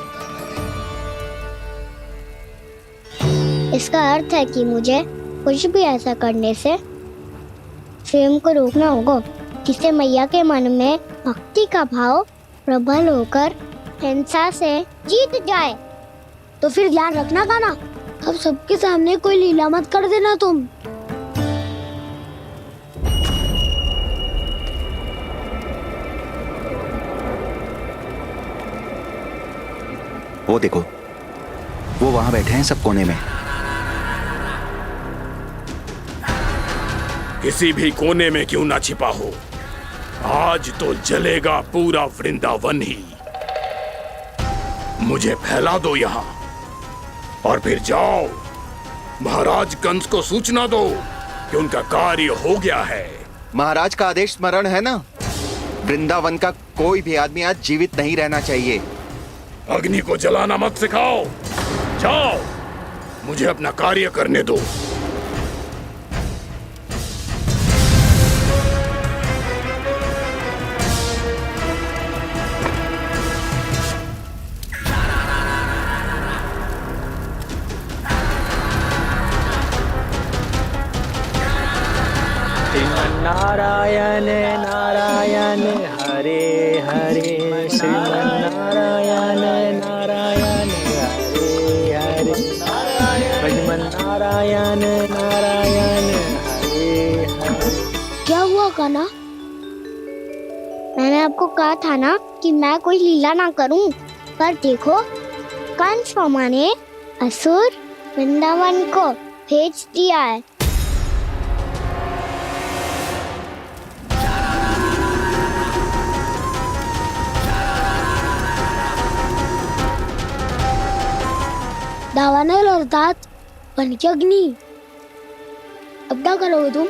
इसका अर्थ है कि मुझे कुछ भी ऐसा करने से स्वयं को रोकना होगा जिससे मैया के मन में भक्ति का भाव प्रबल होकर हिंसा से जीत जाए। तो फिर ध्यान रखना गाना, अब सबके सामने कोई लीला मत कर देना तुम। वो देखो, वो वहां बैठे हैं सब कोने में। किसी भी कोने में क्यों ना छिपा हो, आज तो जलेगा पूरा वृंदावन ही। मुझे फैला दो यहाँ और फिर जाओ महाराज कंस को सूचना दो कि उनका कार्य हो गया है। महाराज का आदेश स्मरण है ना, वृंदावन का कोई भी आदमी आज जीवित नहीं रहना चाहिए। अग्नि को जलाना मत सिखाओ, जाओ मुझे अपना कार्य करने दो। नारायण नारायण हरे हरे, श्रीमन्नारायण नारायण हरे हरे, भजमन नारायण नारायण हरे हरे। क्या हुआ गाना? मैंने आपको कहा था ना कि मैं कोई लीला ना करूं, पर देखो कंस मामा ने असुर वृंदावन को भेज दिया है। दावानल अर्थात बन की अग्नि। अब क्या करोगे तुम?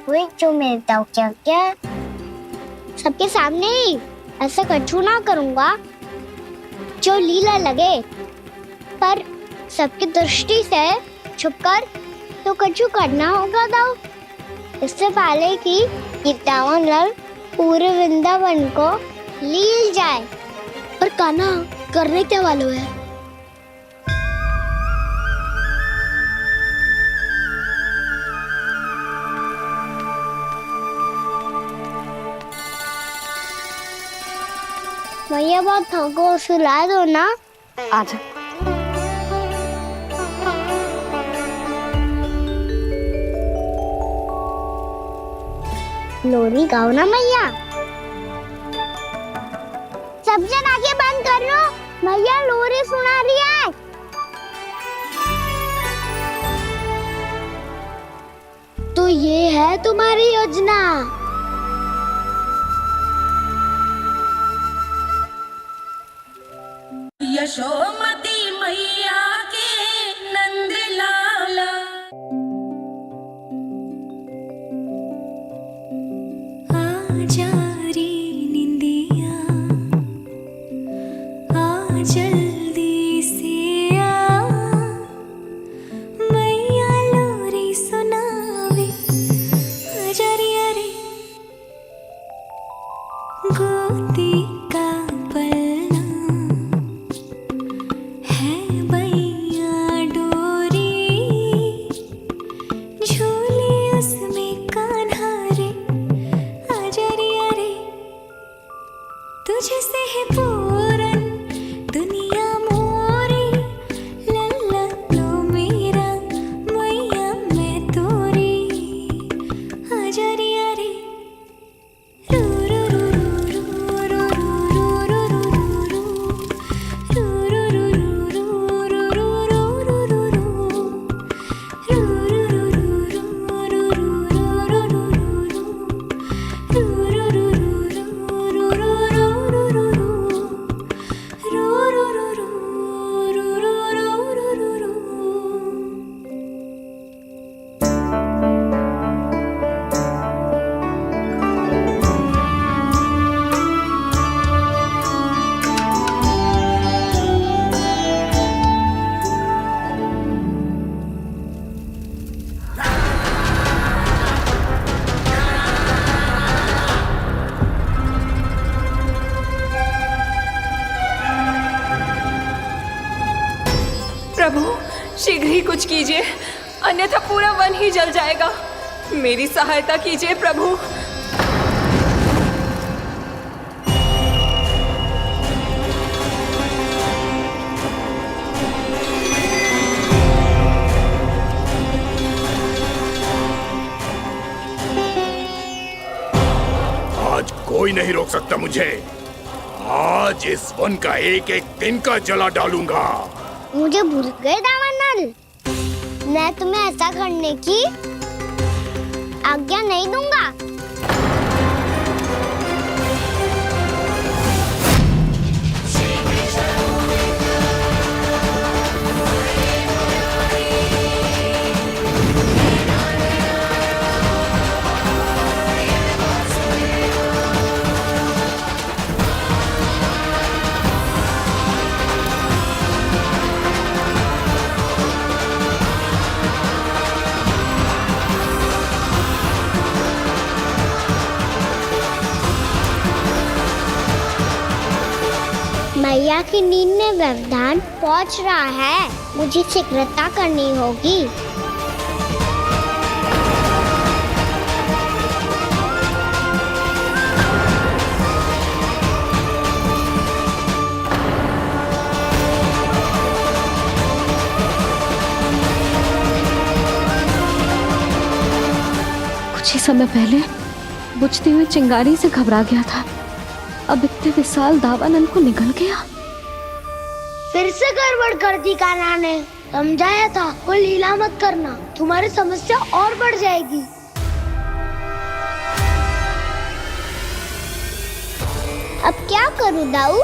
वही जो मेरे ताऊ क्या सबके सामने ही ऐसा कछु ना करूंगा जो लीला लगे, पर सबकी दृष्टि से छुपकर तो कछु करना होगा दाऊ। इससे पहले कि ये दावानल पूरे वृंदावन को लील जाए। पर कान्हा करने क्या वालों है? मैया बहुत थको, सुला दो ना। आजा। लोरी गाओ ना मैया। सब जन आंखें बंद कर लो, मैया लोरी सुना रही है। तो ये है तुम्हारी योजना। यशोमती मैया के नंद लाला, आजा रे निंदिया, आ जल्दी से आ, मैया लोरी सुनावे, आजा रे अरे गोदी का पलना है बैया डोरी, झूले उसमें कान्हा रे, आजा रे अरे तुझसे है पूरन दुनिया प्रभु शीघ्र ही कुछ कीजिए, अन्यथा पूरा वन ही जल जाएगा। मेरी सहायता कीजिए प्रभु। आज कोई नहीं रोक सकता मुझे। आज इस वन का एक एक दिन का जला डालूंगा। मुझे भूल गए दावानल, मैं तुम्हें ऐसा करने की आज्ञा नहीं दूंगा। मैया की नींद में व्यवधान पहुंच रहा है, मुझे शीघ्रता करनी होगी। कुछ ही समय पहले बुझती हुई चिंगारी से घबरा गया था, अब इतने विशाल दावानल को निगल गया। फिर से गड़बड़ कर दी कान्हा ने। समझाया था कोई लीला मत करना, तुम्हारी समस्या और बढ़ जाएगी। अब क्या करूं दाऊ?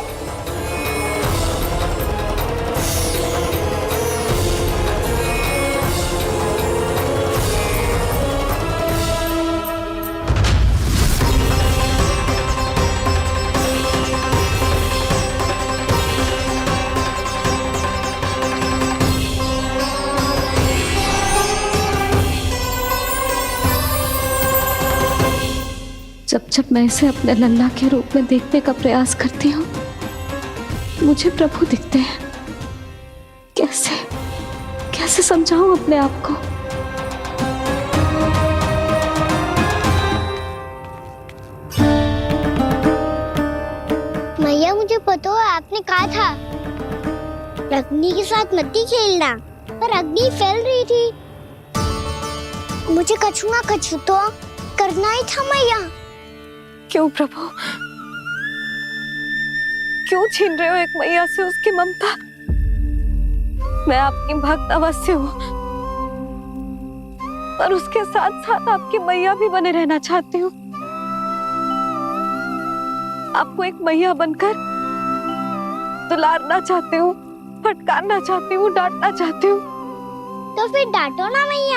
जब जब मैं इसे अपने लल्ला के रूप में देखने का प्रयास करती हूँ, मुझे प्रभु दिखते हैं। कैसे कैसे समझाऊं अपने आप को? मैया मुझे पता है आपने कहा था अग्नि के साथ मत ही खेलना, पर अग्नि फैल रही थी। मुझे कछु ना कछु तो करना ही था मैया। क्यों प्रभु, क्यों छीन रहे हो एक मैया से उसकी ममता? मैं आपकी भक्त अवश्य हूँ, पर उसके साथ साथ आपकी मैया भी बने रहना चाहती हूँ। आपको एक मैया बनकर दुलारना चाहती हूँ, फटकारना चाहती हूँ, डांटना चाहती हूँ। तो फिर डांटो ना मैया।